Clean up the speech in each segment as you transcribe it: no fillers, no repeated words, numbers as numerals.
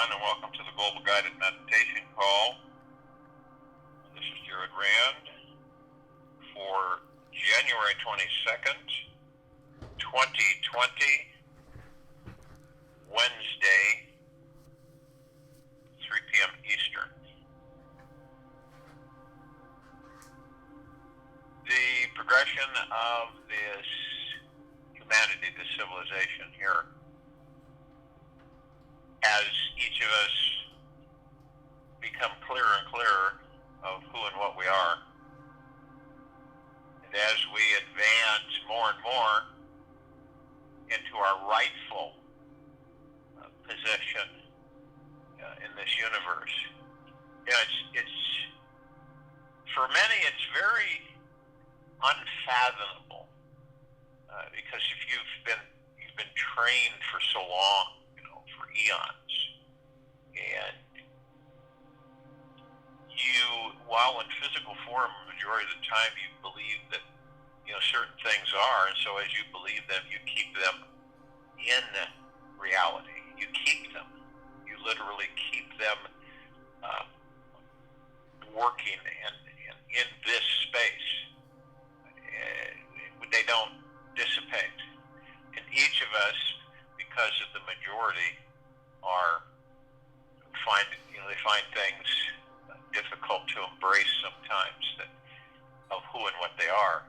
everyone, and welcome to the Global Guided Meditation Call. This is Jared Rand for January 22nd, 2020, Wednesday, 3 p.m. Eastern. The progression of this humanity, this civilization here, as each of us become clearer and clearer of who and what we are, and as we advance more and more into our rightful position in this universe, it's for many it's very unfathomable because if you've been trained for so long, eons, and you, while in physical form, the majority of the time you believe that certain things are, and so as you believe them, you keep them in reality. You keep them. You literally keep them working and in this space. They don't dissipate. And each of us, because of the majority, they find things difficult to embrace sometimes of who and what they are,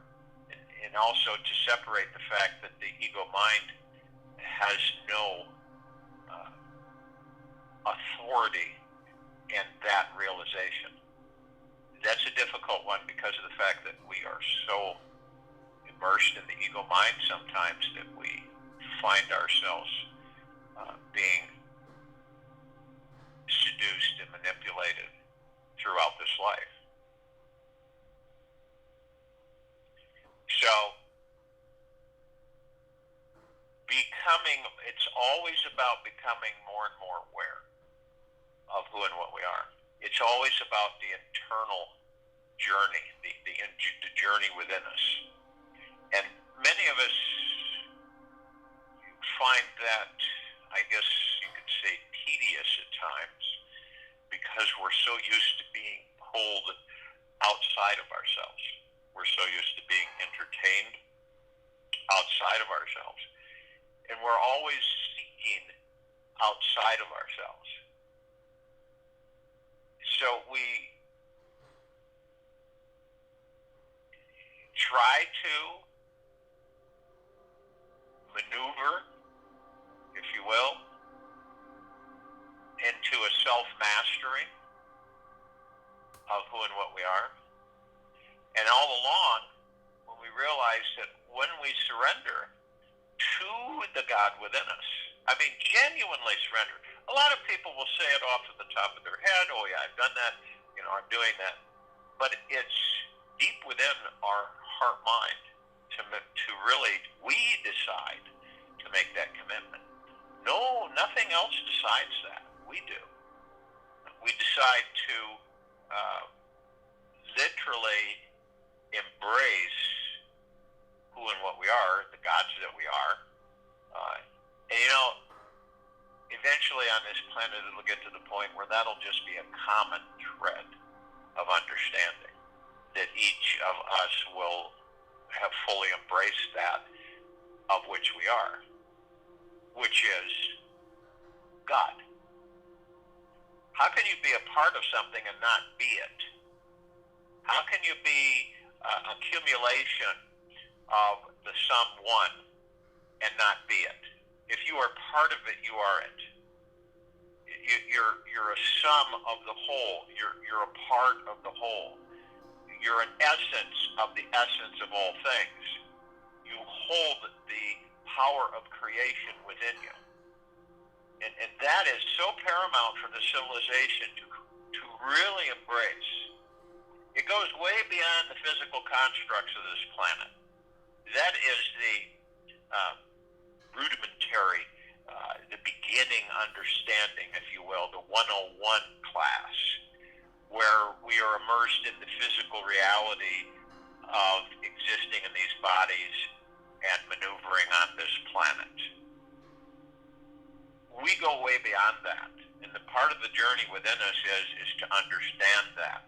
and also to separate the fact that the ego mind has no authority in that realization. That's a difficult one because of the fact that we are so immersed in the ego mind sometimes that we find ourselves being seduced and manipulated throughout this life. So, it's always about becoming more and more aware of who and what we are. It's always about the internal journey, the journey within us. And many of us find that, I guess you could say, tedious at times because we're so used to being pulled outside of ourselves. We're so used to being entertained outside of ourselves. And we're always seeking outside of ourselves. So we try to maneuver, if you will, into a self-mastery of who and what we are. And all along, when we realize that when we surrender to the God within us, I mean, genuinely surrender. A lot of people will say it off at the top of their head, oh yeah, I've done that, I'm doing that. But it's deep within our heart-mind to really, we decide to make that commitment. No, nothing else decides that. We do. We decide to literally embrace who and what we are, the gods that we are. And eventually on this planet it'll get to the point where that'll just be a common thread of understanding, that each of us will have fully embraced that of which we are, which is God. How can you be a part of something and not be it? How can you be accumulation of the sum one and not be it? If you are part of it, you are it. You're a sum of the whole. You're a part of the whole. You're an essence of the essence of all things. You hold the power of creation within you. And that is so paramount for the civilization to really embrace. It goes way beyond the physical constructs of this planet. That is the rudimentary, the beginning understanding, if you will, the 101 class, where we are immersed in the physical reality of existing in these bodies and maneuvering on this planet. we go way beyond that. And the part of the journey within us is to understand that,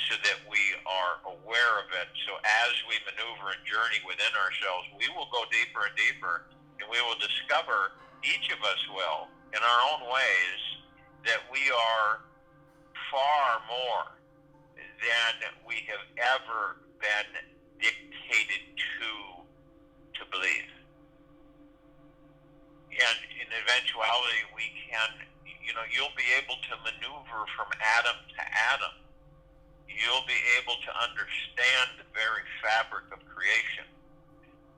so that we are aware of it. So as we maneuver and journey within ourselves, we will go deeper and deeper, and we will discover, each of us will, in our own ways, that we are far more than we have ever been dictated to believe. And in eventuality, we can, you'll be able to maneuver from atom to atom. You'll be able to understand the very fabric of creation.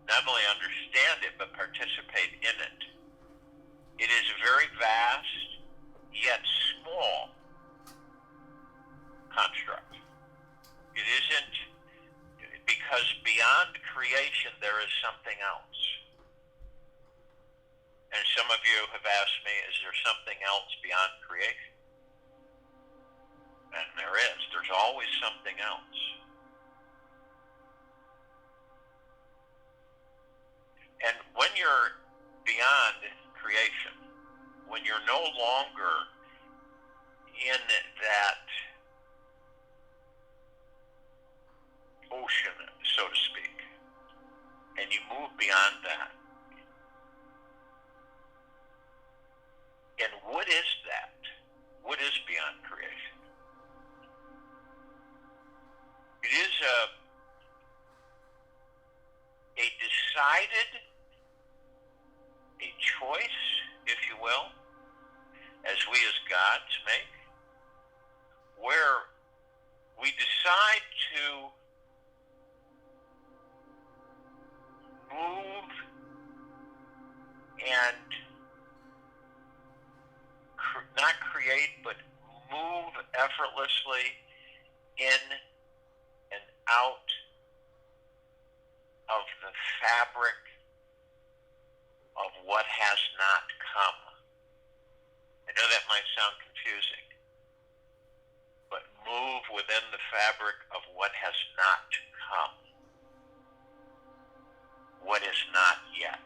Not only understand it, but participate in it. It is a very vast, yet small construct. It isn't, because beyond creation there is something else. And some of you have asked me, is there something else beyond creation? And there is. There's always something else. And when you're beyond creation, when you're no longer in that ocean, so to speak, and you move beyond that, and what is that? What is beyond creation? It is a decided, a choice, if you will, as we as gods make, where we decide to move and not create, but move effortlessly in and out of the fabric of what has not come. I know that might sound confusing, but move within the fabric of what has not come. What is not yet.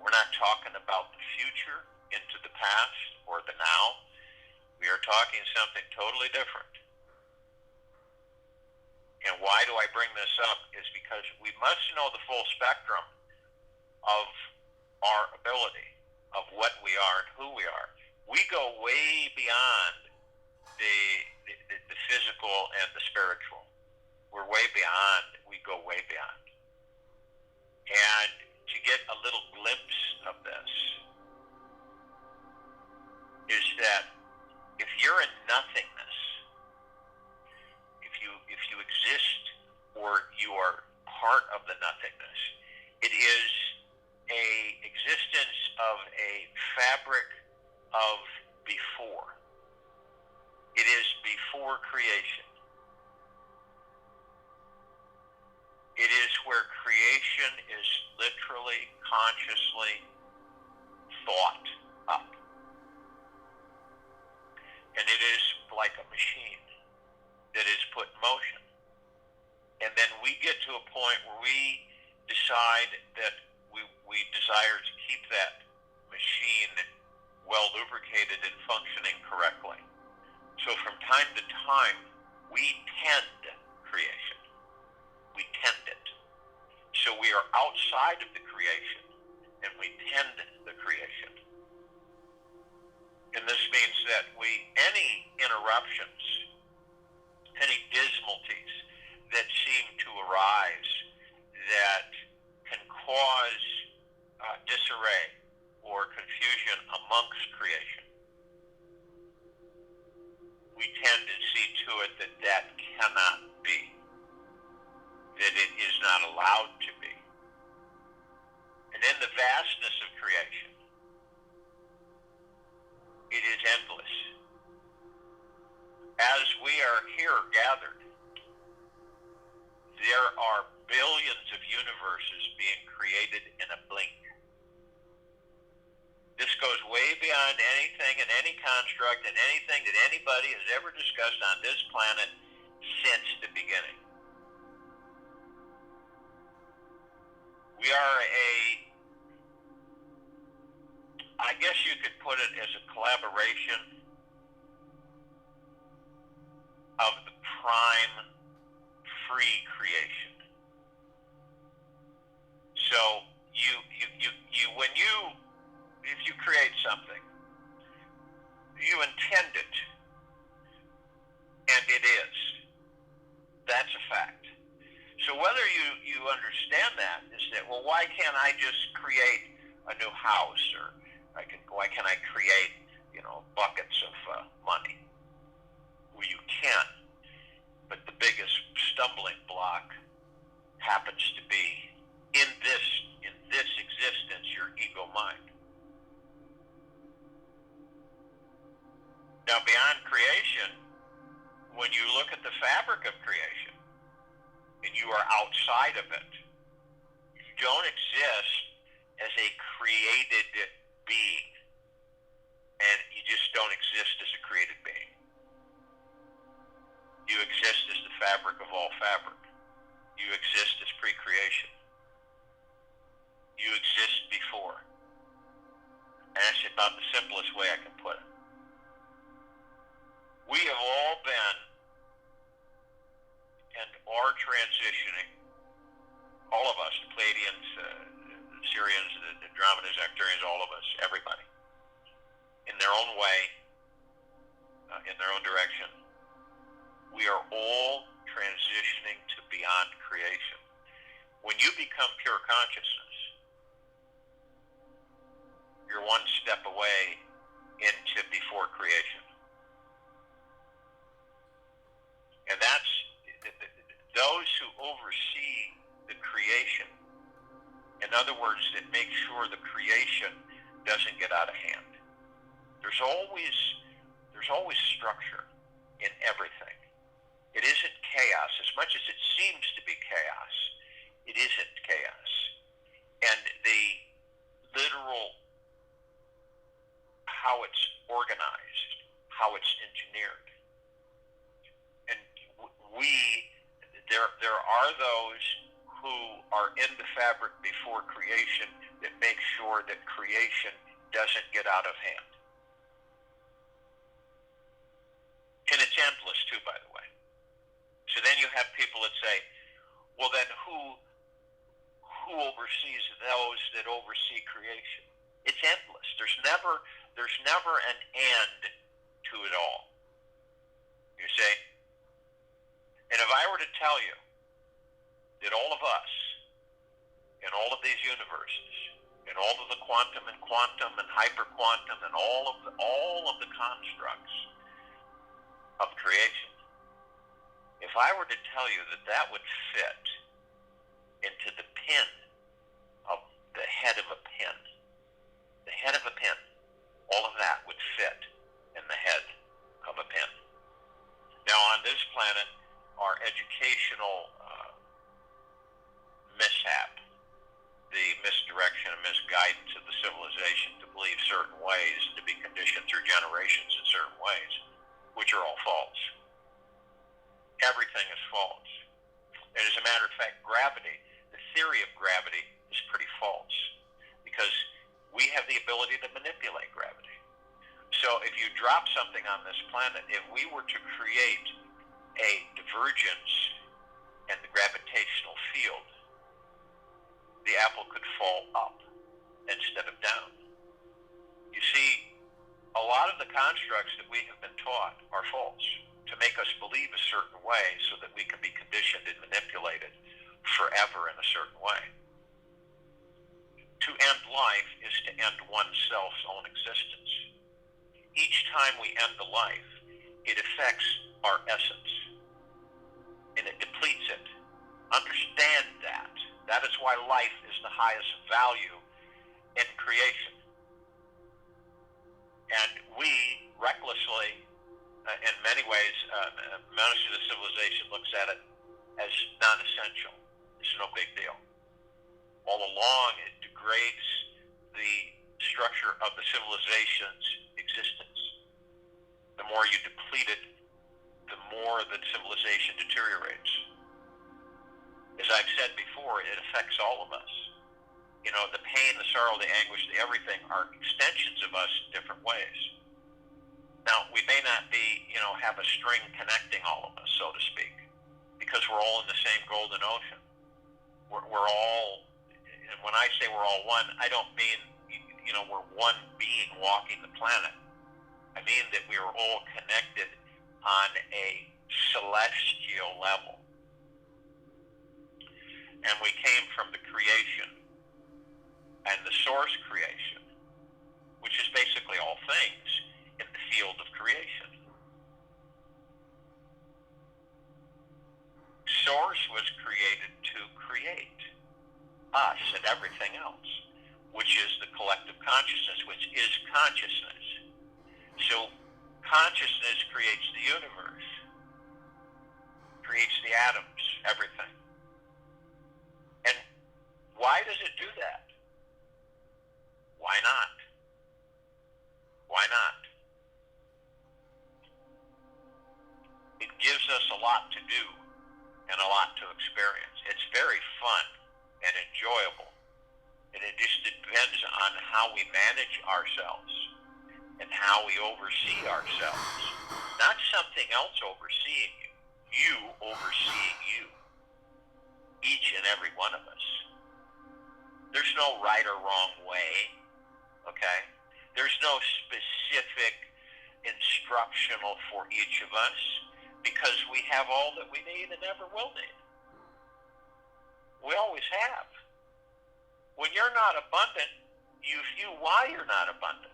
We're not talking about the future into the past or the now. We are talking something totally different. And why do I bring this up is because we must know the full spectrum of our ability, of what we are and who we are. We go way beyond the physical and the spiritual. We're way beyond. We go way beyond. And to get a little glimpse of this is that if you're in nothingness, if you exist or you are part of the nothingness, it is a existence of a fabric of before. It is before creation. It is where creation is literally, consciously thought up. And it is like a machine that is put in motion. And then we get to a point where we decide that we desire to keep that machine well lubricated and functioning correctly. So from time to time, we tend creation. We tend it. So we are outside of the creation, and we tend the creation. And this means that any interruptions, any dismalities that seem to arise that can cause disarray or confusion amongst creation, we tend to see to it that that cannot be, that it is not allowed to be. And in the vastness of creation, it is endless. As we are here gathered, there are billions of universes being created in a blink. This goes way beyond anything and any construct and anything that anybody has ever discussed on this planet since the beginning. We are I guess you could put it as a collaboration of the prime free creation. So if you create something, you intend it, and it is. That's a fact. So whether you understand that is that, well, why can't I just create a new house, or why can't I create, buckets of money? Well, you can, but the biggest stumbling block happens to be in this existence, your ego mind. Now, beyond creation, when you look at the fabric of creation and you are outside of it, you don't exist as a created being, and you just don't exist as a created being. You exist as the fabric of all fabric. You exist as pre-creation. You exist before. And that's about the simplest way I can put it. We have all been and are transitioning, all of us, the Pleiadians, the Syrians, the Andromedans, Arcturians, all of us, everybody, in their own way, in their own direction. We are all transitioning to beyond creation. When you become pure consciousness, you're one step away into before creation. And that's those who oversee the creation. In other words, that make sure the creation doesn't get out of hand. There's always structure in everything. It isn't chaos. As much as it seems to be chaos, it isn't chaos. And the literal how it's organized, how it's engineered. And there are those who are in the fabric before creation that make sure that creation doesn't get out of hand. And it's endless too, by the way. So then you have people that say, well, then who oversees those that oversee creation? It's endless. There's never an end to it all. You see? And if I were to tell you that all of us, in all of these universes, in all of the quantum and hyperquantum and all of the constructs of creation, if I were to tell you that would fit into the pin of the head of a pin, all of that would fit in the head of a pin. Now, on this planet, our educational mishap, the misdirection and misguidance of the civilization to believe certain ways, to be conditioned through generations in certain ways, which are all false. Everything is false. And as a matter of fact, gravity, the theory of gravity is pretty false, because we have the ability to manipulate gravity. So if you drop something on this planet, if we were to create a divergence in the gravitational field, the apple could fall up instead of down. You see, a lot of the constructs that we have been taught are false, to make us believe a certain way so that we can be conditioned and manipulated forever in a certain way. To end life is to end oneself's own existence. Each time we end the life, it affects our essence, and it depletes it. Understand that. That is why life is the highest value in creation. And we recklessly, in many ways, most of the civilization looks at it as non-essential. It's no big deal. All along, it degrades the structure of the civilization's existence. The more you deplete it, the more the civilization deteriorates. As I've said before, it affects all of us. the pain, the sorrow, the anguish, the everything are extensions of us in different ways. Now, we may not be, have a string connecting all of us, so to speak, because we're all in the same golden ocean. We're all, and when I say we're all one, I don't mean, we're one being walking the planet. I mean that we are all connected on a celestial level. And we came from the creation and the source creation, which is basically all things in the field of creation. Source was created to create us and everything else, which is the collective consciousness, which is consciousness. So consciousness creates the universe, creates the atoms, everything. And why does it do that? Why not? Why not? It gives us a lot to do and a lot to experience. It's very fun and enjoyable. And it just depends on how we manage ourselves and how we oversee ourselves. Not something else overseeing you. You overseeing you. Each and every one of us. There's no right or wrong way, okay? There's no specific instructional for each of us because we have all that we need and ever will need. We always have. When you're not abundant, you view why you're not abundant.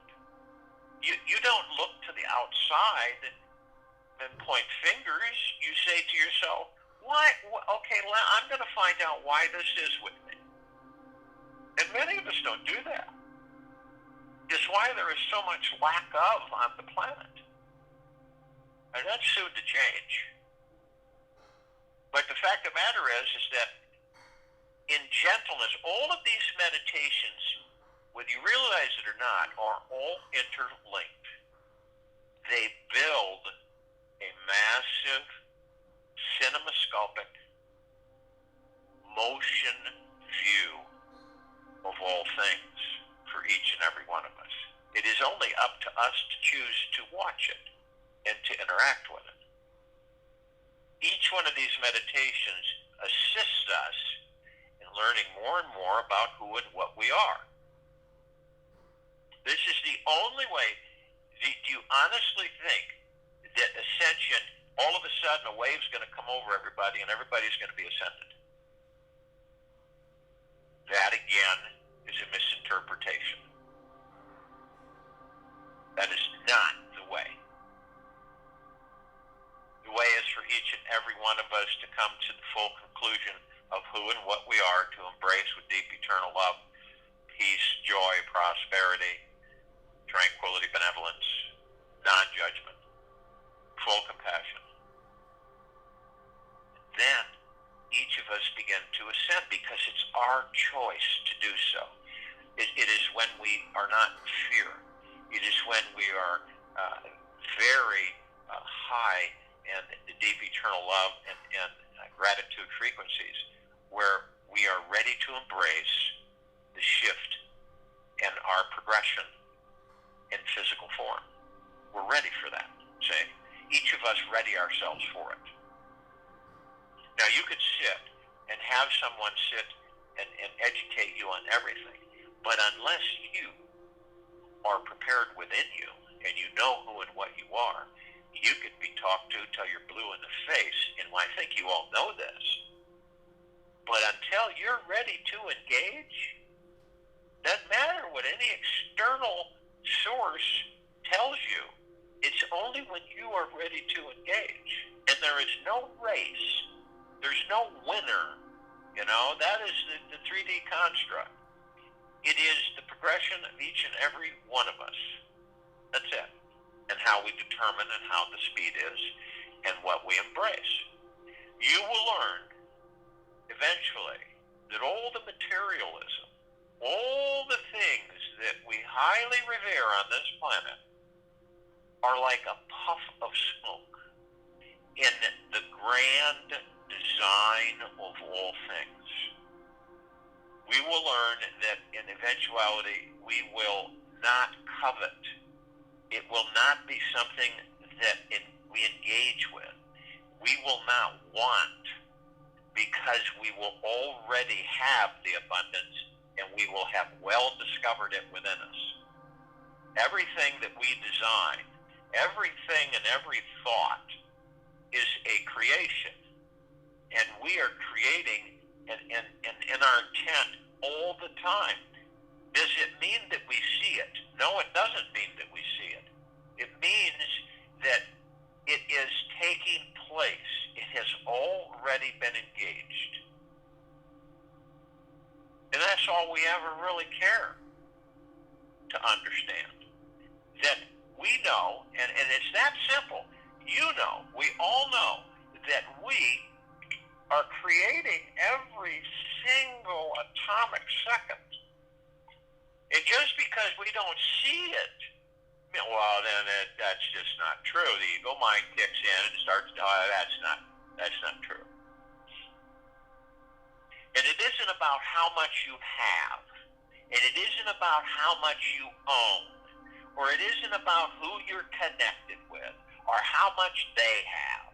You don't look to the outside and point fingers. You say to yourself, why? Okay, I'm going to find out why this is with me. And many of us don't do that. It's why there is so much lack of on the planet. And that's soon to change. But the fact of the matter is that in gentleness, all of these meditations, whether you realize it or not, are all interlinked. They build a massive cinemascopic motion view of all things for each and every one of us. It is only up to us to choose to watch it and to interact with it. Each one of these meditations assists us in learning more and more about who and what we are. This is the only way. Do you honestly think that ascension, all of a sudden a wave's going to come over everybody and everybody's going to be ascended? That, again, is a misinterpretation. That is not the way. The way is for each and every one of us to come to the full conclusion of who and what we are, to embrace with deep eternal love, peace, joy, prosperity, tranquility, benevolence, non-judgment, full compassion. Then each of us begin to ascend because it's our choice to do so. It is when we are not in fear. It is when we are very high in the deep eternal love and gratitude frequencies, where we are ready to embrace the shift in our progression in physical form. We're ready for that, see? Each of us ready ourselves for it. Now, you could sit and have someone sit and educate you on everything, but unless you are prepared within you and you know who and what you are, you could be talked to till you're blue in the face, and I think you all know this. But until you're ready to engage, doesn't matter what any external source tells you. It's only when you are ready to engage. And there is no race. There's no winner. That is the 3D construct. It is the progression of each and every one of us. That's it. And how we determine and how the speed is and what we embrace. You will learn eventually that all the materialism, all the things that we highly revere on this planet are like a puff of smoke in the grand design of all things. we will learn that in eventuality we will not covet. It will not be something that we engage with. We will not want, because we will already have the abundance, and we will have well discovered it within us. Everything that we design, everything and every thought is a creation. And we are creating in our intent all the time. Does it mean that we see it? No, it doesn't mean that we see it. It means that it is taking place. It has already been engaged. And that's all we ever really care to understand. That we know, and it's that simple. You know, we all know that we are creating every single atomic second. And just because we don't see it, well, then that's just not true. The ego mind kicks in and starts, that's not true. And it isn't about how much you have, and it isn't about how much you own, or it isn't about who you're connected with, or how much they have.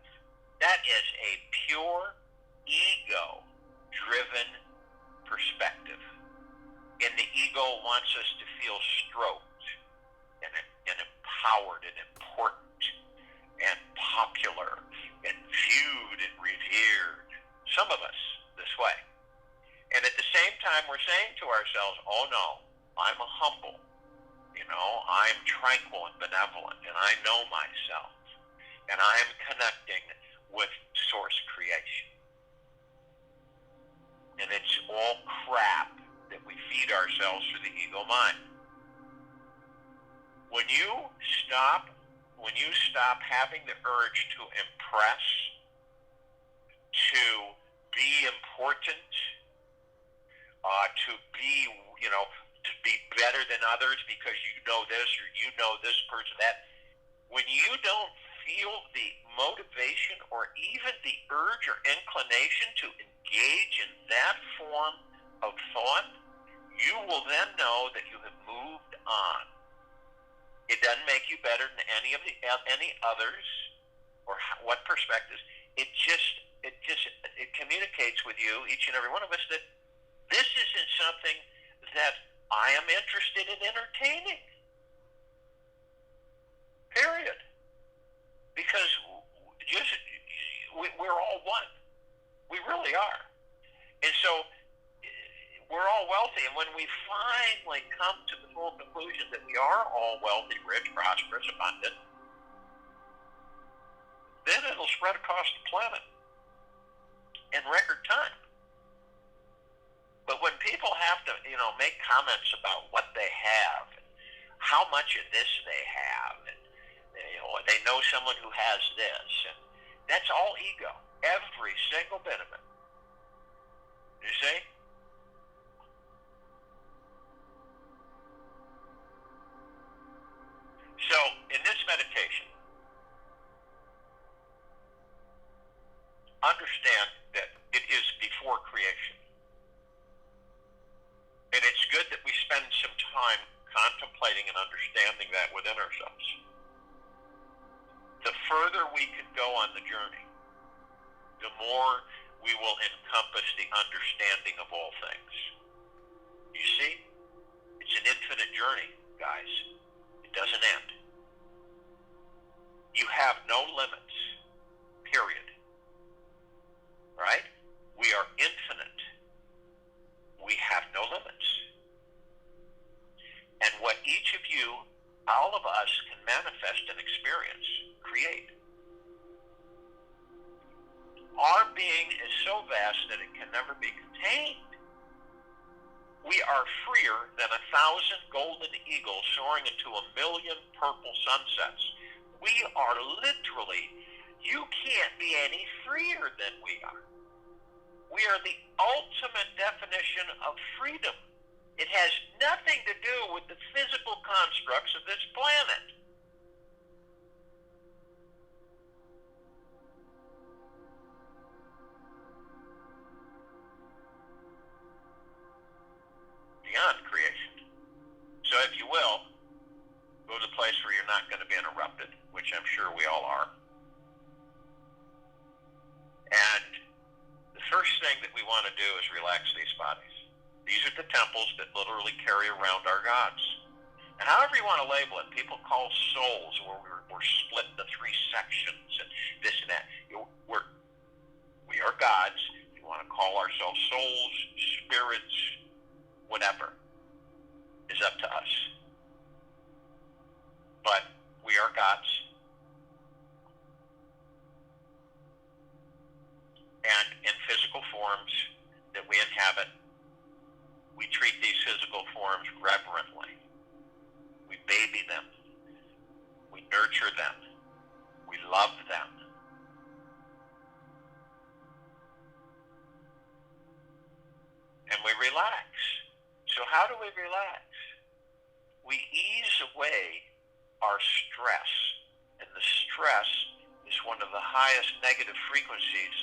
That is a pure ego-driven perspective. And the ego wants us to feel stroked and empowered and important and popular and viewed and revered. Some of us this way. And at the same time, we're saying to ourselves, oh no, I'm a humble. I'm tranquil and benevolent, and I know myself. And I am connecting with source creation. And it's all crap that we feed ourselves through the ego mind. When you stop having the urge to impress, to be important, to be better than others because you know this or you know this person that, when you don't feel the motivation or even the urge or inclination to engage in that form of thought, you will then know that you have moved on. It doesn't make you better than any others or what perspectives. It communicates with you, each and every one of us, that this isn't something that I am interested in entertaining. Period. Because we're all one. We really are. And so we're all wealthy. And when we finally come to the full conclusion that we are all wealthy, rich, prosperous, abundant, then it'll spread across the planet in record time. But when people have to, make comments about what they have, and how much of this they have, and they know someone who has this, and that's all ego. Every single bit of it. You see? So, in this meditation, understand that it is before creation. And it's good that we spend some time contemplating and understanding that within ourselves. The further we can go on the journey, the more we will encompass the understanding of all things. You see? It's an infinite journey, guys. It doesn't end. You have no limits, period. Right? We are infinite. We have no limits. And what each of you, all of us, can manifest and experience, create. Our being is so vast that it can never be contained. We are freer than 1,000 golden eagles soaring into 1,000,000 purple sunsets. We are literally, you can't be any freer than we are. We are the ultimate definition of freedom. It has nothing to do with the physical constructs of this planet. want to do is relax these bodies. These are the temples that literally carry around our gods. And however you want to label it, people call souls, where we're split into three sections and this and that. We are gods. You want to call ourselves souls, spirits, whatever, is up to us. But we are gods. And in physical forms that we inhabit, we treat these physical forms reverently. We baby them. We nurture them. We love them. And we relax. So how do we relax? We ease away our stress. And the stress is one of the highest negative frequencies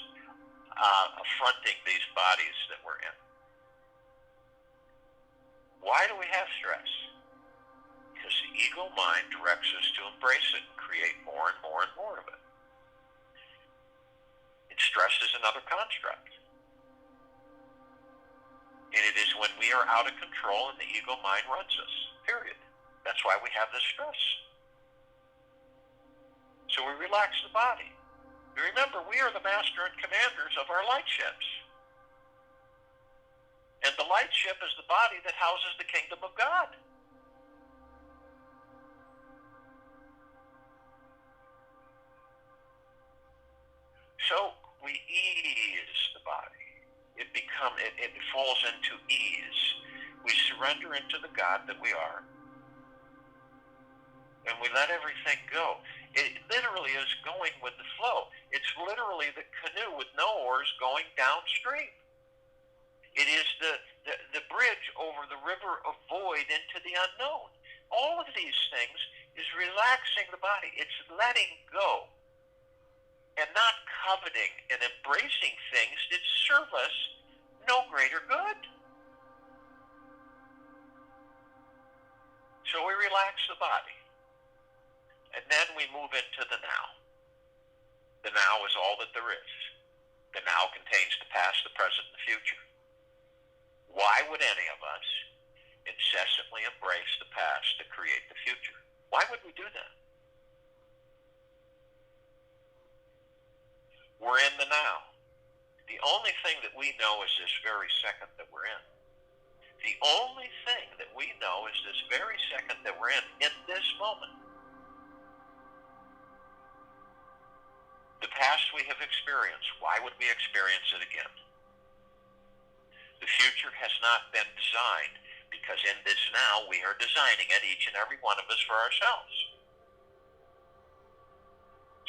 affronting these bodies that we're in. Why do we have stress? Because the ego mind directs us to embrace it and create more and more and more of it. And stress is another construct. And it is when we are out of control and the ego mind runs us, period. That's why we have this stress. So we relax the body. Remember, we are the master and commanders of our light ships. And the light ship is the body that houses the kingdom of God. So we ease the body. It falls into ease. We surrender into the God that we are. And we let everything go. It literally is going with the flow. It's literally the canoe with no oars going downstream. It is the bridge over the river of void into the unknown. All of these things is relaxing the body. It's letting go and not coveting and embracing things that serve us no greater good. So we relax the body. And then we move into the now. The now is all that there is. The now contains the past, the present, and the future. Why would any of us incessantly embrace the past to create the future? Why would we do that? We're in the now. The only thing that we know is this very second that we're in. The only thing that we know is this very second that we're in this moment. The past we have experienced. Why would we experience it again? The future has not been designed because in this now we are designing it, each and every one of us, for ourselves.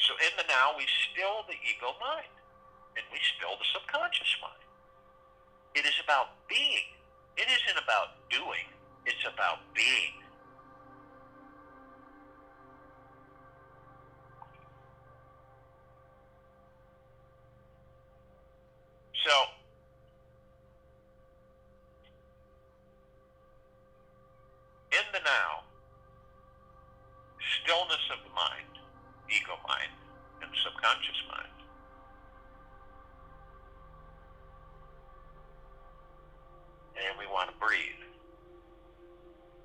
So in the now we still the ego mind and we still the subconscious mind. It is about being. It isn't about doing. It's about being. So, in the now, stillness of the mind, ego mind, and subconscious mind. And we want to breathe.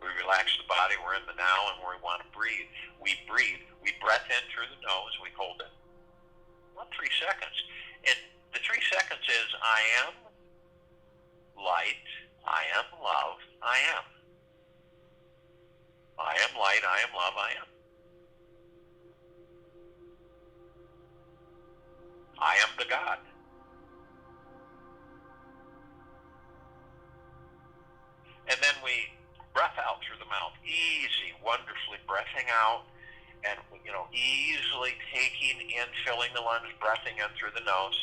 We relax the body, we're in the now, and we want to breathe. We breathe. We breath in through the nose, we hold it. About 3 seconds. And the 3 seconds is, I am light, I am love, I am. I am light, I am love, I am. I am the God. And then we breath out through the mouth, easy, wonderfully breathing out, and easily taking in, filling the lungs, breathing in through the nose,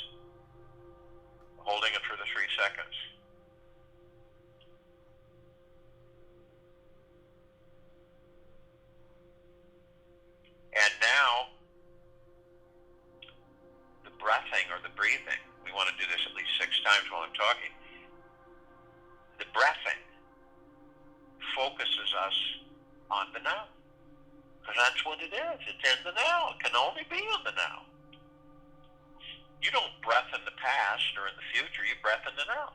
holding it for the 3 seconds. And now, the breathing or the breathing, we want to do this at least 6 times while I'm talking. The breathing focuses us on the now. Because that's what it is. It's in the now. It can only be in the now. You don't breath in the past or in the future, you breath in the now.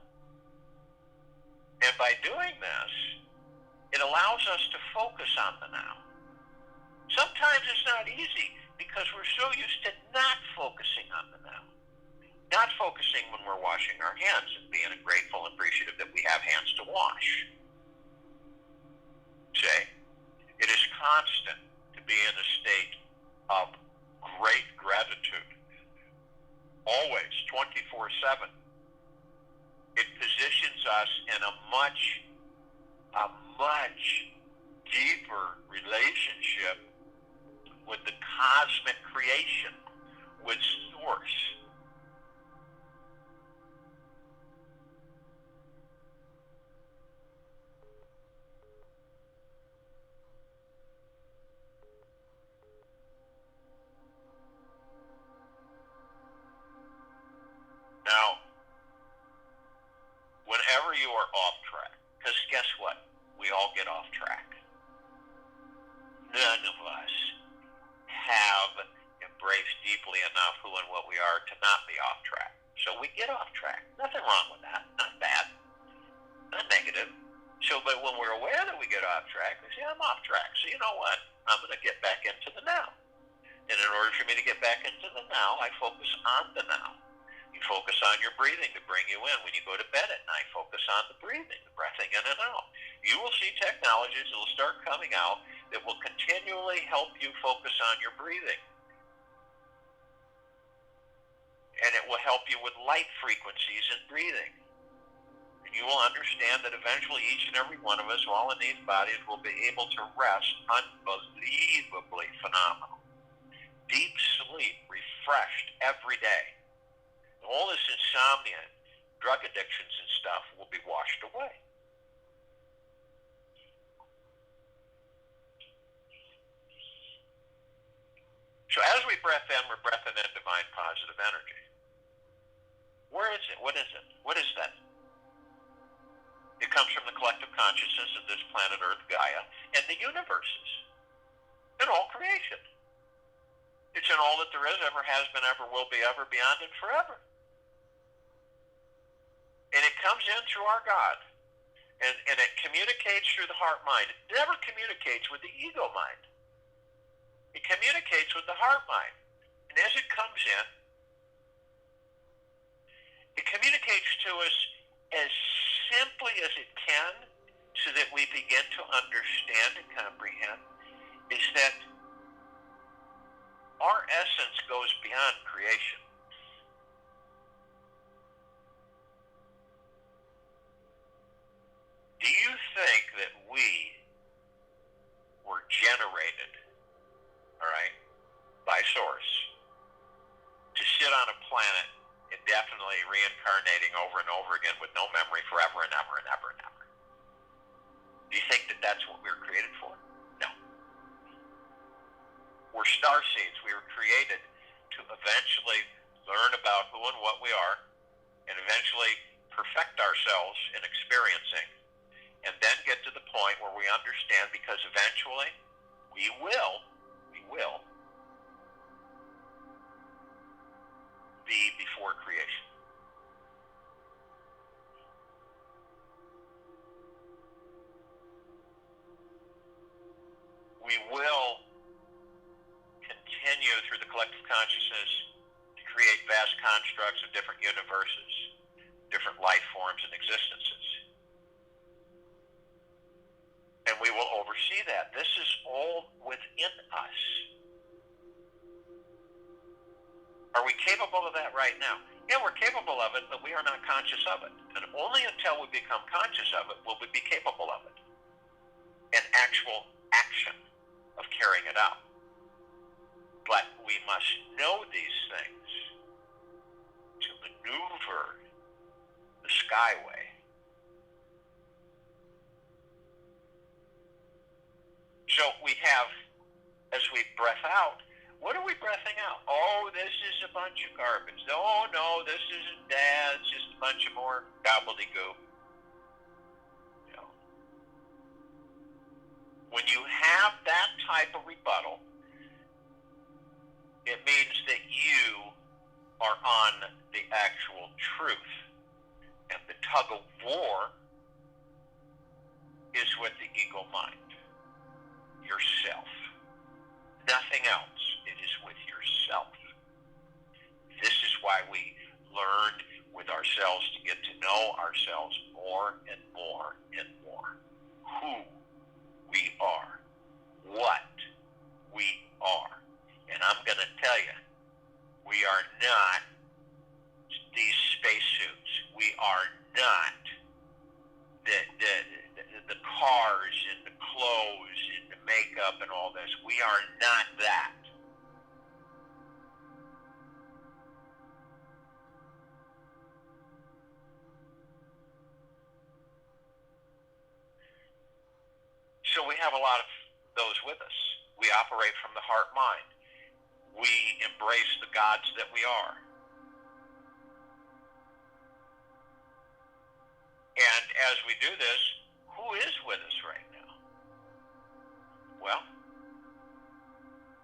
And by doing this, it allows us to focus on the now. Sometimes it's not easy because we're so used to not focusing on the now. Not focusing when we're washing our hands and being grateful and appreciative that we have hands to wash. Say, it is constant to be in a state of great gratitude. Always, 24/7. It positions us in a much deeper relationship with the cosmic creation, with Source. Now, whenever you are off track, because guess what? We all get off track. None of us have embraced deeply enough who and what we are to not be off track. So we get off track. Nothing wrong with that. Not bad. Not negative. So, but when we're aware that we get off track, we say, I'm off track. So you know what? I'm going to get back into the now. And in order for me to get back into the now, I focus on the now. You focus on your breathing to bring you in. When you go to bed at night, focus on the breathing, the breathing in and out. You will see technologies that will start coming out that will continually help you focus on your breathing. And it will help you with light frequencies in breathing. And you will understand that eventually each and every one of us, all in these bodies, will be able to rest unbelievably phenomenal. Deep sleep, refreshed every day. All this insomnia, drug addictions and stuff will be washed away. So as we breath in, we're breathing in divine positive energy. Where is it? What is it? What is that? It comes from the collective consciousness of this planet Earth, Gaia, and the universes, and all creation. It's in all that there is, ever has been, ever will be, ever, beyond, and forever. And it comes in through our God. And it communicates through the heart-mind. It never communicates with the ego-mind. It communicates with the heart-mind. And as it comes in, it communicates to us as simply as it can so that we begin to understand and comprehend, is that our essence goes beyond creation. Do you think that we were generated, all right, by Source to sit on a planet indefinitely reincarnating over and over again with no memory forever and ever and ever and ever? Do you think that that's what we were created for? No. We're star seeds. We were created to eventually learn about who and what we are and eventually perfect ourselves in experiencing, and then get to the point where we understand, because eventually we will be before creation. We will continue through the collective consciousness to create vast constructs of different universes, different life forms and existences. And we will oversee that. This is all within us. Are we capable of that right now? Yeah, we're capable of it, but we are not conscious of it. And only until we become conscious of it will we be capable of it. An actual action of carrying it out. But we must know these things to maneuver the skyway. So we have, as we breath out, what are we breathing out? Oh, this is a bunch of garbage. Oh, no, this isn't that. It's just a bunch of more gobbledygook. You know. When you have that type of rebuttal, it means that you are on the actual truth. And the tug of war is with the ego mind, yourself. Nothing else. It is with yourself. This is why we learn with ourselves to get to know ourselves more and more and more. Who we are. What we are. And I'm going to tell you, we are not these spacesuits. We are not the cars and the clothes and the makeup and all this. We are not that. So we have a lot of those with us. We operate from the heart mind. We embrace the gods that we are. And as we do this, who is with us right now? Well,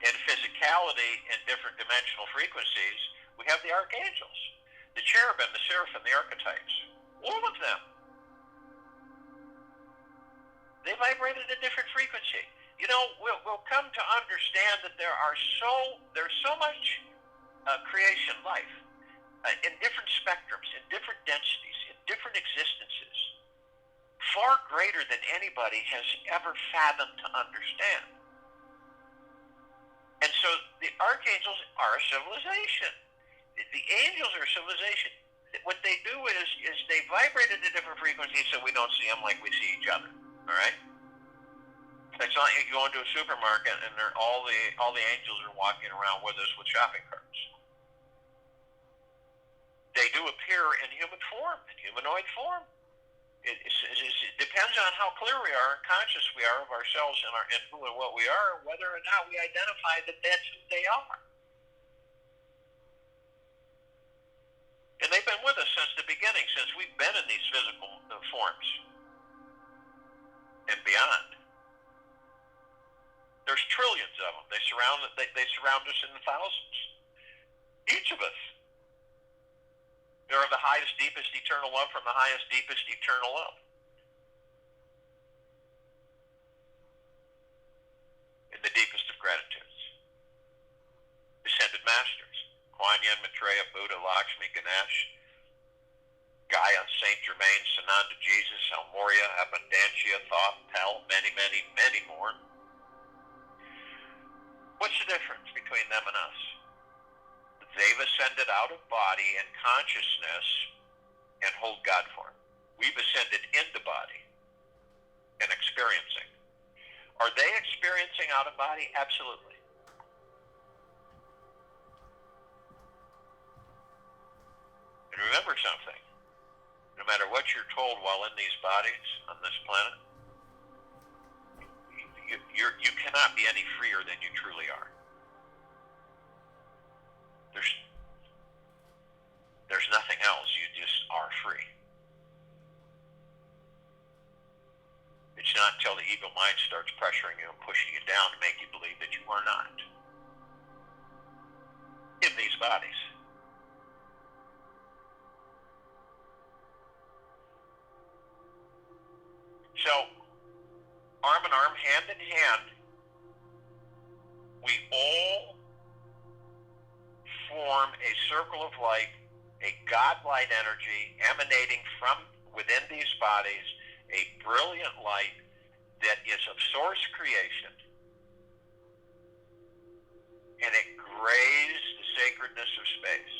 in physicality and different dimensional frequencies, we have the archangels, the cherubim, the seraphim, the archetypes. All of them. They vibrate at a different frequency. You know, we'll come to understand that there's so much creation life in different spectrums, in different densities, in different existences, far greater than anybody has ever fathomed to understand. And so the archangels are a civilization. The angels are a civilization. What they do is they vibrate at a different frequency, so we don't see them like we see each other. All right? It's not like you go into a supermarket and all the angels are walking around with us with shopping carts. They do appear in human form, in humanoid form. It depends on how clear we are and conscious we are of ourselves and who and what we are, and whether or not we identify that that's who they are. And they've been with us since the beginning, since we've been in these physical forms and beyond. There's trillions of them. They surround us in the thousands. Each of us. They're of the highest, deepest, eternal love from the highest, deepest, eternal love. In the deepest of gratitudes. Descended masters. Kuan Yin, Maitreya, Buddha, Lakshmi, Ganesh, Gaia, Saint Germain, Sananda, Jesus, Elmoria, Abundantia, Thoth, Tel, many, many, many more. What's the difference between them and us? They've ascended out of body and consciousness and hold God form. We've ascended into body and experiencing. Are they experiencing out of body? Absolutely. And remember something. No matter what you're told while in these bodies on this planet, you cannot be any freer than you truly are. There's nothing else. You just are free. It's not until the ego mind starts pressuring you and pushing you down to make you believe that you are not in these bodies. So, arm in arm, hand in hand, we all form a circle of light, a God-light energy emanating from within these bodies, a brilliant light that is of source creation, and it grays the sacredness of space.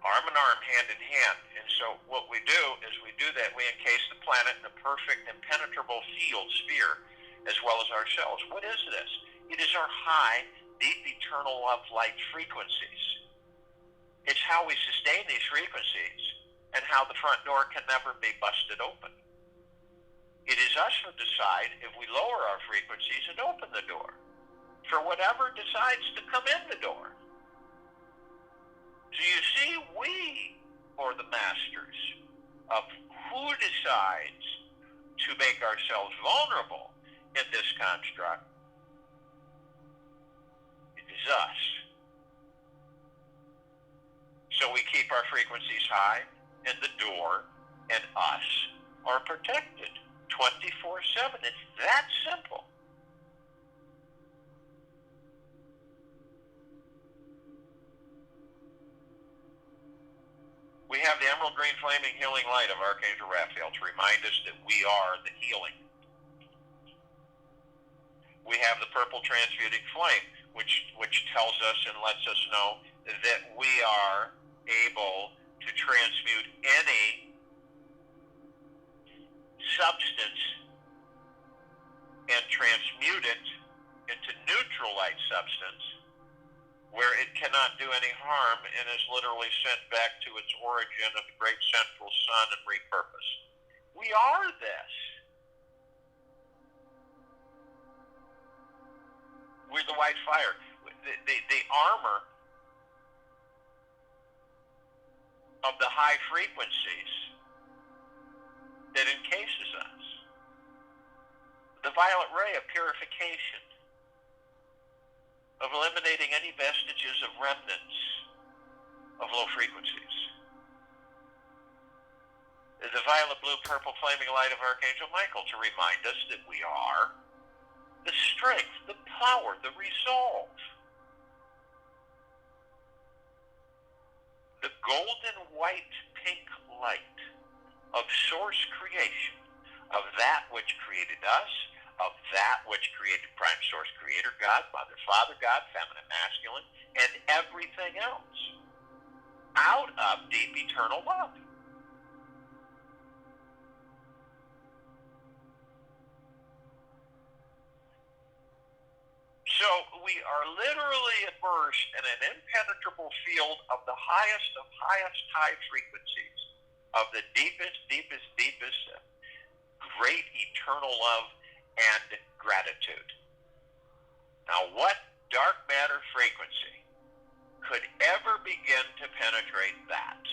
Arm in arm, hand in hand. And so what we do is we do that. We encase the planet in a perfect, impenetrable field, sphere, as well as ourselves. What is this? It is our high, deep, eternal love light frequencies. It's how we sustain these frequencies and how the front door can never be busted open. It is us who decide if we lower our frequencies and open the door for whatever decides to come in the door. So you see, we are the masters of who decides to make ourselves vulnerable in this construct guides us. So we keep our frequencies high, and the door and us are protected 24/7. It's that simple. We have the emerald green flaming healing light of Archangel Raphael to remind us that we are the healing. We have the purple transmuting flame, which tells us and lets us know that we are able to transmute any substance and transmute it into neutral light substance where it cannot do any harm and is literally sent back to its origin of the great central sun and repurposed. We are this. We're the white fire. The armor of the high frequencies that encases us. The violet ray of purification, of eliminating any vestiges of remnants of low frequencies. The violet, blue, purple, flaming light of Archangel Michael to remind us that we are the strength, the power, the resolve. The golden white pink light of source creation, of that which created us, of that which created prime source creator God, mother, father God, feminine, masculine, and everything else, out of deep eternal love. So we are literally immersed in an impenetrable field of the highest of highest high frequencies, of the deepest, deepest, deepest, great eternal love and gratitude. Now, what dark matter frequency could ever begin to penetrate that?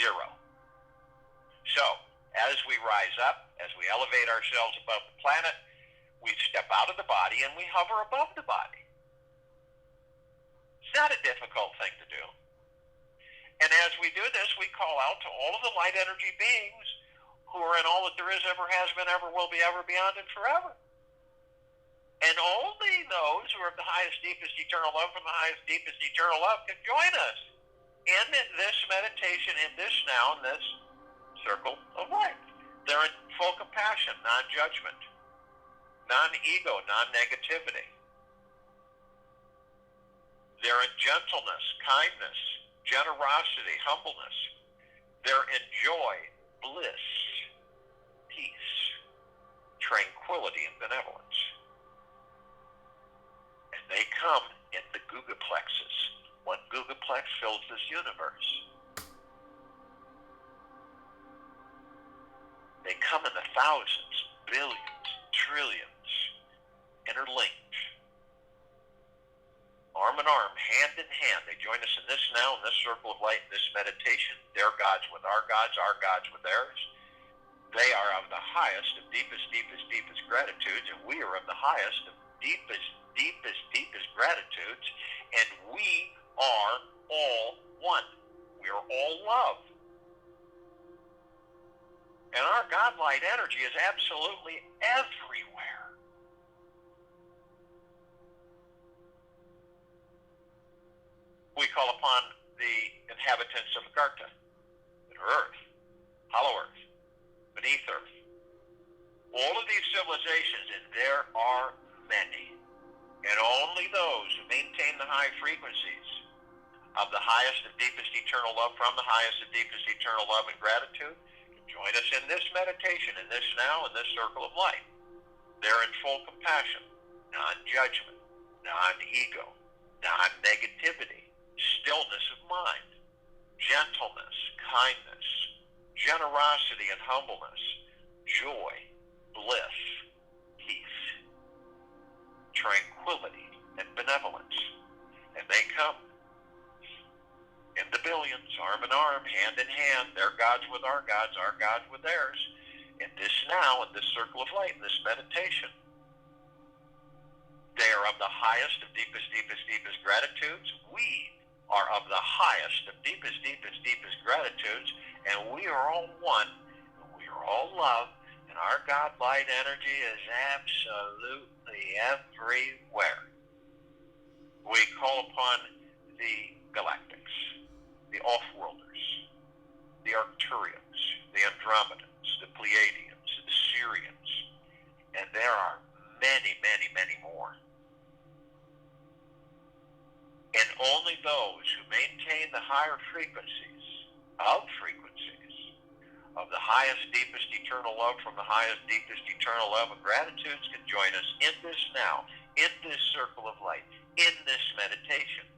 Zero. So, as we rise up, as we elevate ourselves above the planet, we step out of the body and we hover above the body. It's not a difficult thing to do. And as we do this, we call out to all of the light energy beings who are in all that there is, ever has been, ever will be, ever, beyond, and forever. And only those who are of the highest, deepest, eternal love from the highest, deepest, eternal love can join us in this meditation, in this now, in this circle of light. They're in full compassion, non-judgment, non-ego, non-negativity. They're in gentleness, kindness, generosity, humbleness. They're in joy, bliss, peace, tranquility, and benevolence. And they come in the Gugaplexes. One Gugaplex fills this universe. They come in the thousands, billions, trillions, interlinked. Arm in arm, hand in hand. They join us in this now, in this circle of light, in this meditation. Their gods with our gods with theirs. They are of the highest of deepest, deepest, deepest gratitudes, and we are of the highest of deepest, deepest, deepest gratitudes, and we are all one. We are all love. And our God light energy is absolutely everywhere. We call upon the inhabitants of Agartha, Earth, Hollow Earth, beneath Earth. All of these civilizations, and there are many, and only those who maintain the high frequencies of the highest and deepest eternal love from the highest and deepest eternal love and gratitude can join us in this meditation, in this now, in this circle of light. They're in full compassion, non-judgment, non-ego, non-negativity, stillness of mind, gentleness, kindness, generosity and humbleness, joy, bliss, peace, tranquility, and benevolence. And they come in the billions, arm in arm, hand in hand, their gods with our gods with theirs, in this now, in this circle of light, in this meditation. They are of the highest of deepest, deepest, deepest gratitudes. We are of the highest of deepest, deepest, deepest gratitudes, and we are all one, and we are all love, and our God light energy is absolutely everywhere. We call upon the galactics, the off-worlders, the Arcturians, the Andromedans, the Pleiadians, the Syrians, and there are many, many, many more. And only those who maintain the higher frequencies of the highest, deepest, eternal love from the highest, deepest, eternal love and gratitudes can join us in this now, in this circle of light, in this meditation.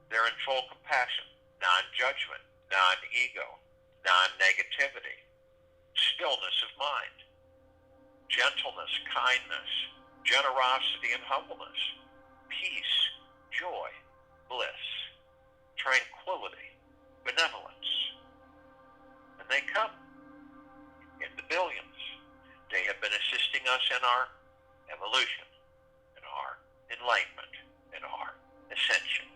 They're in full compassion, non-judgment, non-ego, non-negativity, stillness of mind, gentleness, kindness, generosity and humbleness, peace, joy, bliss, tranquility, benevolence. And they come in the billions. They have been assisting us in our evolution, in our enlightenment, in our ascension,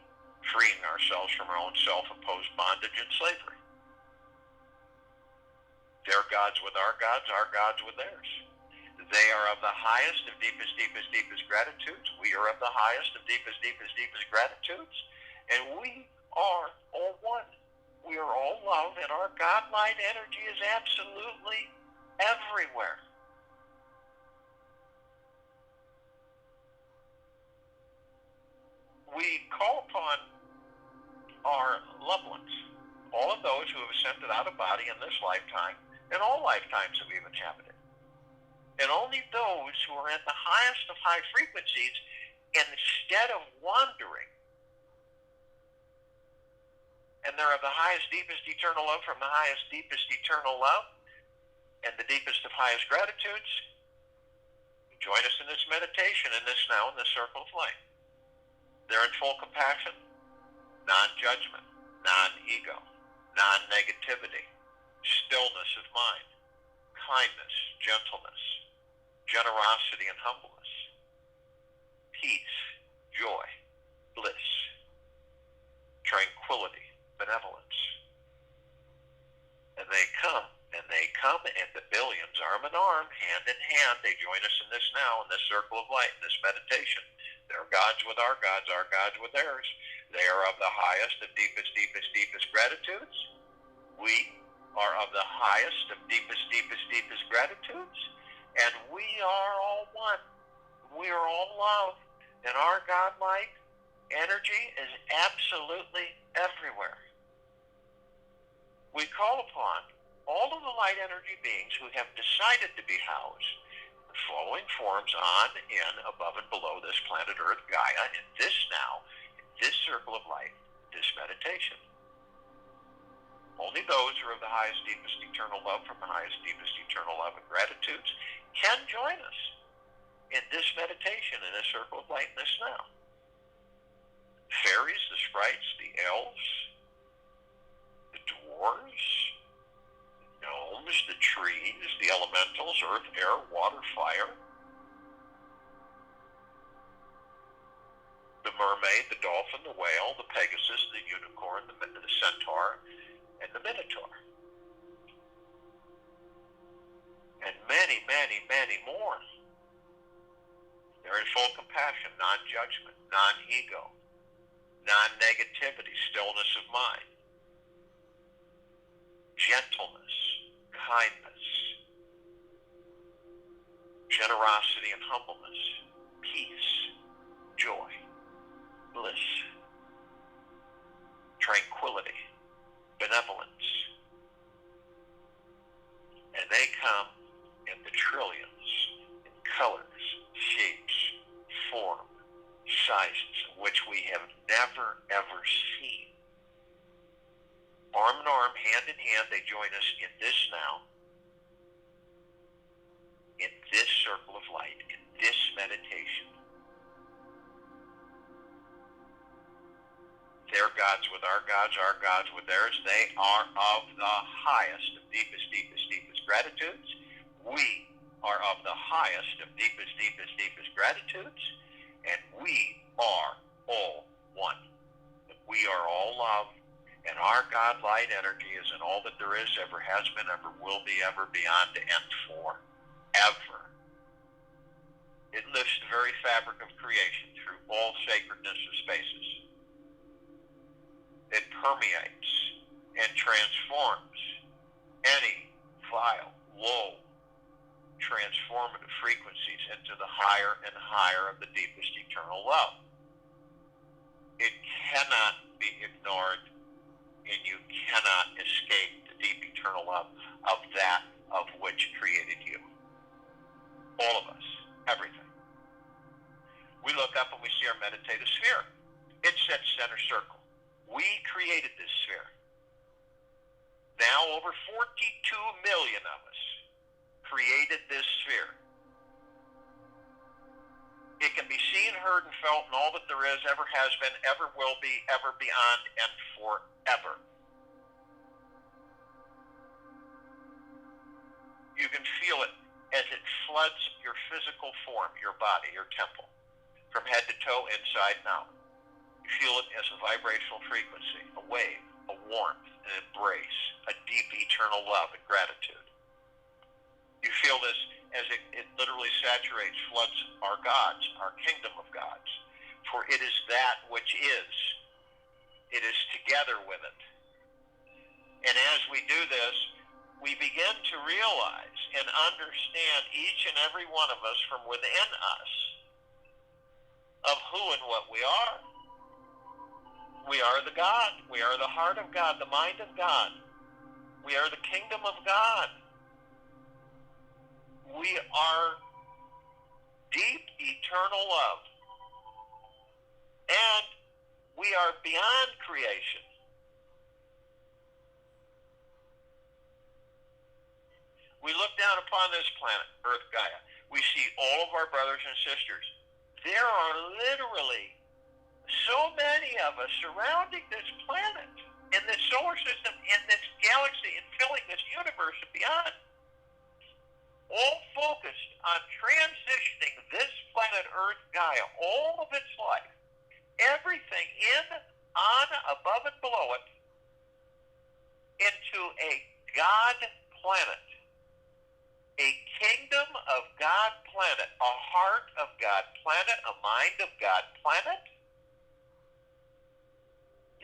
freeing ourselves from our own self-imposed bondage and slavery. Their gods with our gods with theirs. They are of the highest of deepest, deepest, deepest gratitudes. We are of the highest of deepest, deepest, deepest gratitudes. And we are all one. We are all love, and our God light energy is absolutely everywhere. We call upon our loved ones, all of those who have ascended out of body in this lifetime, and all lifetimes that we've inhabited. And only those who are at the highest of high frequencies, instead of wandering, and they're of the highest, deepest, eternal love from the highest, deepest, eternal love, and the deepest of highest gratitudes, join us in this meditation, in this now, in this circle of light. They're in full compassion, non-judgment, non-ego, non-negativity, stillness of mind, kindness, gentleness, generosity and humbleness, peace, joy, bliss, tranquility, benevolence. And they come, and the billions, arm in arm, hand in hand, they join us in this now, in this circle of light, in this meditation. Their gods with our gods with theirs. They are of the highest of deepest, deepest, deepest gratitudes. We are of the highest of deepest, deepest, deepest gratitudes. And we are all one. We are all love. And our God light energy is absolutely everywhere. We call upon all of the light energy beings who have decided to be housed in flowing forms on, in, above, and below this planet Earth, Gaia, in this now, in this circle of light, this meditation. Only those who are of the highest, deepest, eternal love from the highest, deepest, eternal love and gratitudes can join us in this meditation, in this circle of light, in this now. Fairies, the sprites, the elves, the dwarves, the gnomes, the trees, the elementals, earth, air, water, fire, the mermaid, the dolphin, the whale, the pegasus, the unicorn, the centaur, and the minotaur. And many, many, many more. They're in full compassion, non-judgment, non-ego, non-negativity, stillness of mind, gentleness, kindness, generosity and humbleness, peace, joy, bliss, tranquility, benevolence. And they come in the trillions, in colors, shapes, form, sizes, which we have never, ever seen. Arm in arm, hand in hand, they join us in this now, in this circle of light, in this meditation. Their gods with our gods with theirs. They are of the highest of deepest, deepest, deepest gratitudes. We are of the highest of deepest, deepest, deepest gratitudes. And we are all one. We are all love, and our God light energy is in all that there is, ever has been, ever will be, ever beyond, and forever. It lifts the very fabric of creation through all sacredness of spaces. It permeates and transforms any vile, low, transformative frequencies into the higher and higher of the deepest eternal love. It cannot be ignored, and you cannot escape the deep eternal love of that of which created you. All of us, everything. We look up and we see our meditative sphere. It's at center circle. We created this sphere. Now over 42 million of us created this sphere. It can be seen, heard, and felt in all that there is, ever has been, ever will be, ever beyond, and forever. You can feel it as it floods your physical form, your body, your temple, from head to toe, inside and out. You feel it as a vibrational frequency, a wave, a warmth, an embrace, a deep eternal love and gratitude. You feel this as it literally saturates, floods our gods, our kingdom of gods. For it is that which is. It is together with it. And as we do this, we begin to realize and understand, each and every one of us from within us, of who and what we are. We are the God. We are the heart of God, the mind of God. We are the kingdom of God. We are deep, eternal love. And we are beyond creation. We look down upon this planet, Earth Gaia. We see all of our brothers and sisters. There are literally so many of us surrounding this planet, in this solar system, in this galaxy, and filling this universe and beyond, all focused on transitioning this planet Earth Gaia, all of its life, everything in, on, above, and below it, into a God planet, a kingdom of God planet, a heart of God planet, a mind of God planet.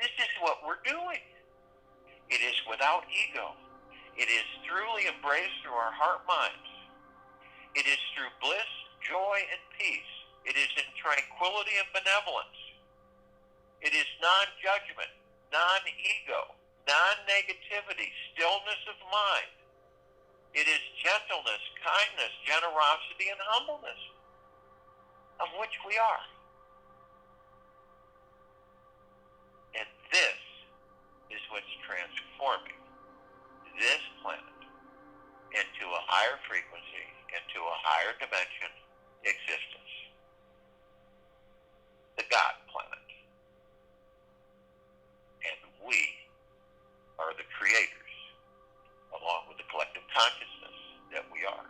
This is what we're doing. It is without ego. It is truly embraced through our heart minds. It is through bliss, joy, and peace. It is in tranquility and benevolence. It is non-judgment, non-ego, non-negativity, stillness of mind. It is gentleness, kindness, generosity, and humbleness, of which we are. And this is what's transforming this planet into a higher frequency, into a higher dimension existence. The God planet. And we are the creators, along with the collective consciousness that we are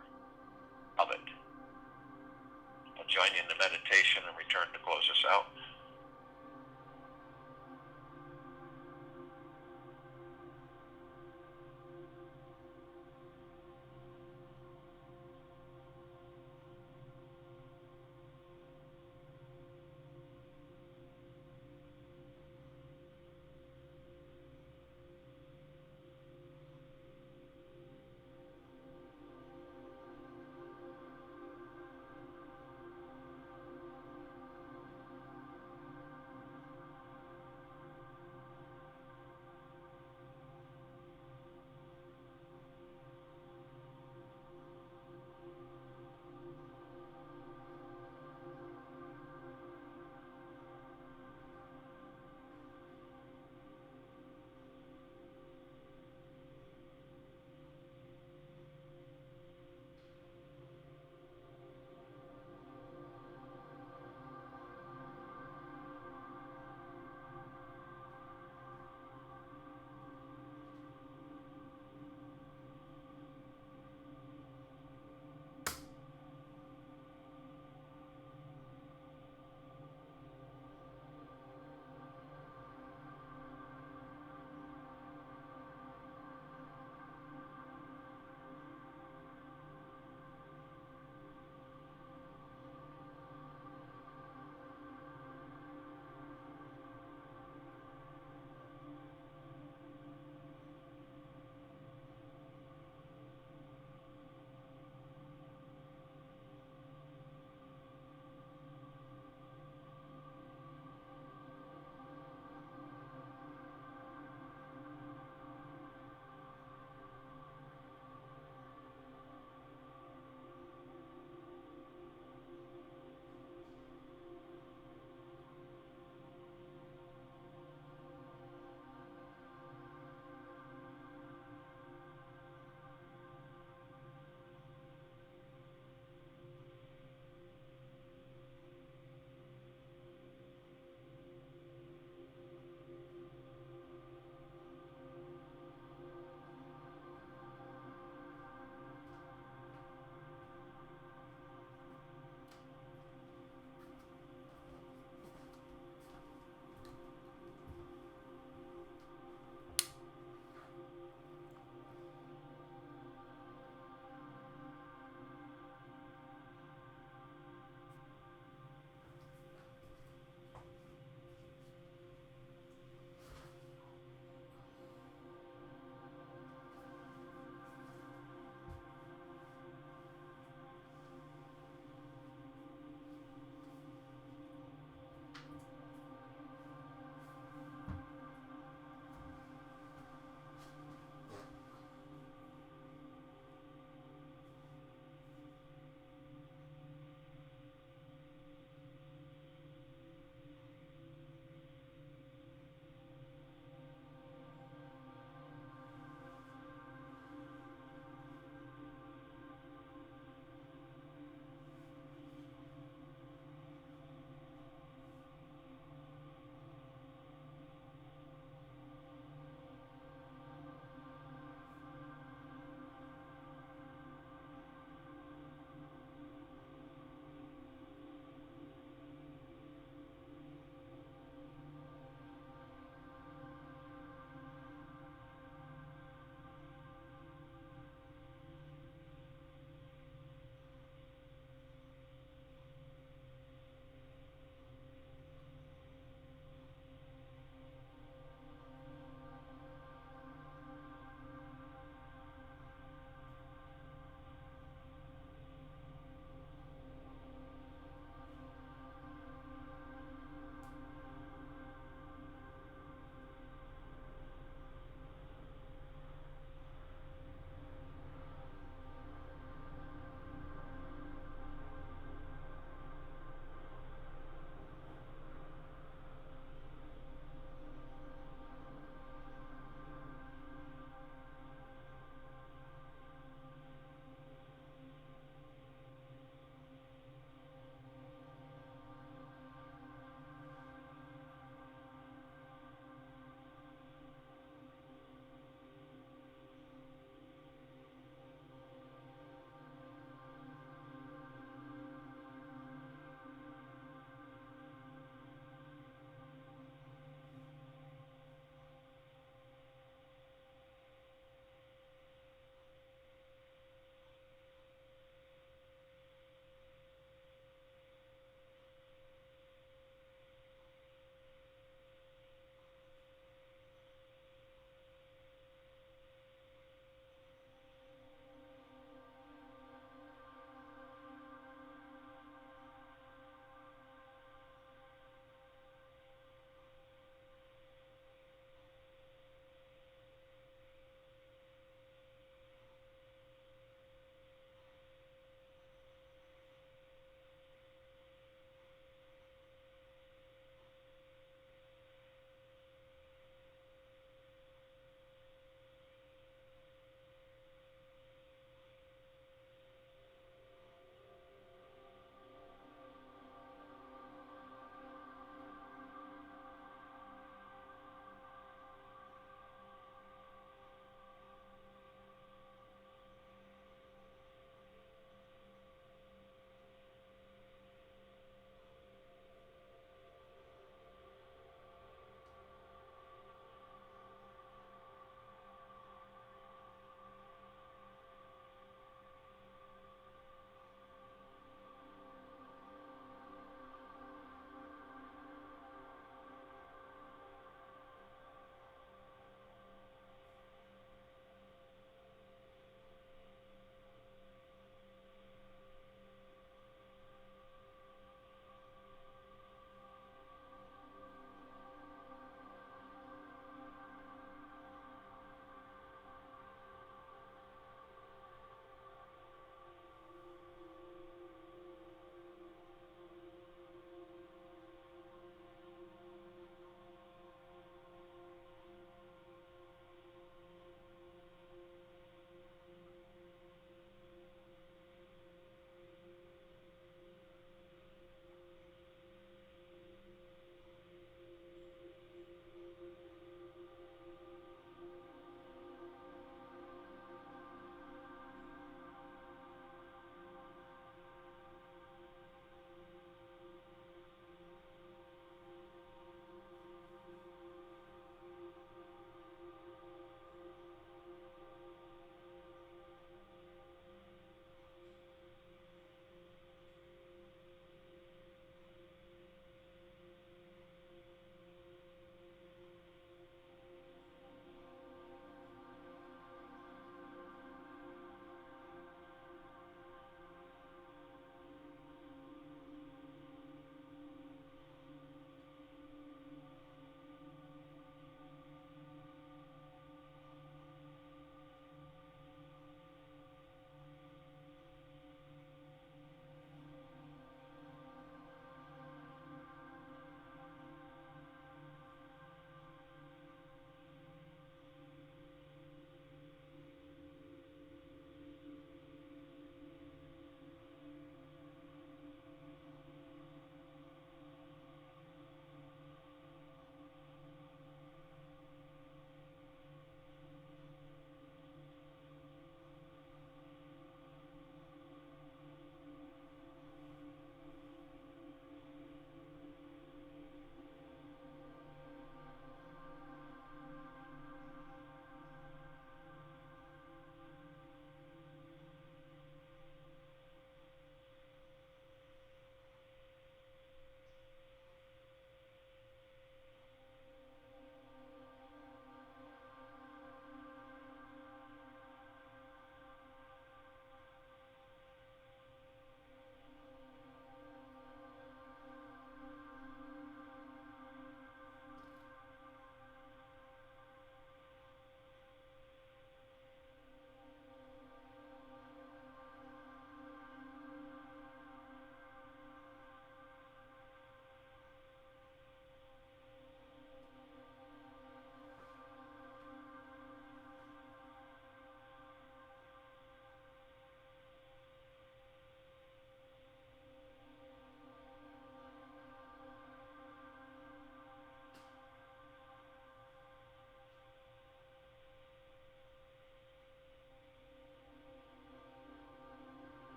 of it. I'll join you in the meditation and return to close us out.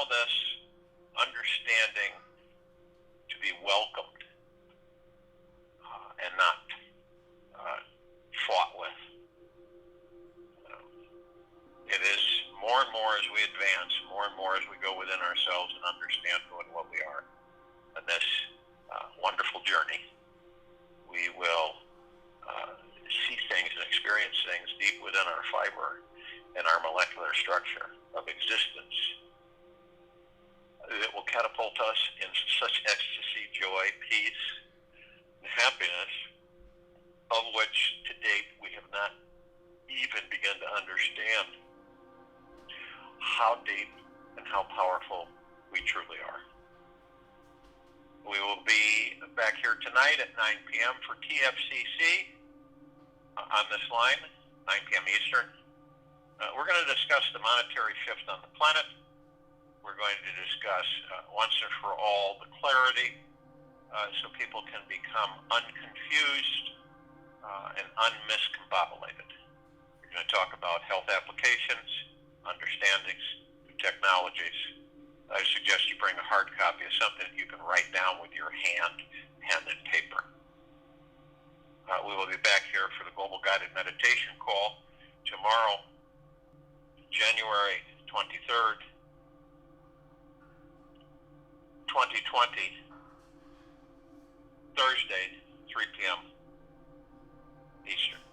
allow this understanding to be welcomed and not fought with. It is more and more as we advance, more and more as we go within ourselves and understand who and what we are. In this wonderful journey, we will see things and experience things deep within our fiber and our molecular structure of existence that will catapult us in such ecstasy, joy, peace, and happiness, of which to date we have not even begun to understand how deep and how powerful we truly are. We will be back here tonight at 9 p.m. for TFCC on this line, 9 p.m. Eastern. We're going to discuss the monetary shift on the planet. We're going to discuss once and for all the clarity so people can become unconfused and unmiscombobulated. We're going to talk about health applications, understandings, new technologies. I suggest you bring a hard copy of something that you can write down with your hand, pen, and paper. We will be back here for the Global Guided Meditation Call tomorrow, January 23rd, 2020, Thursday, 3 p.m. Eastern.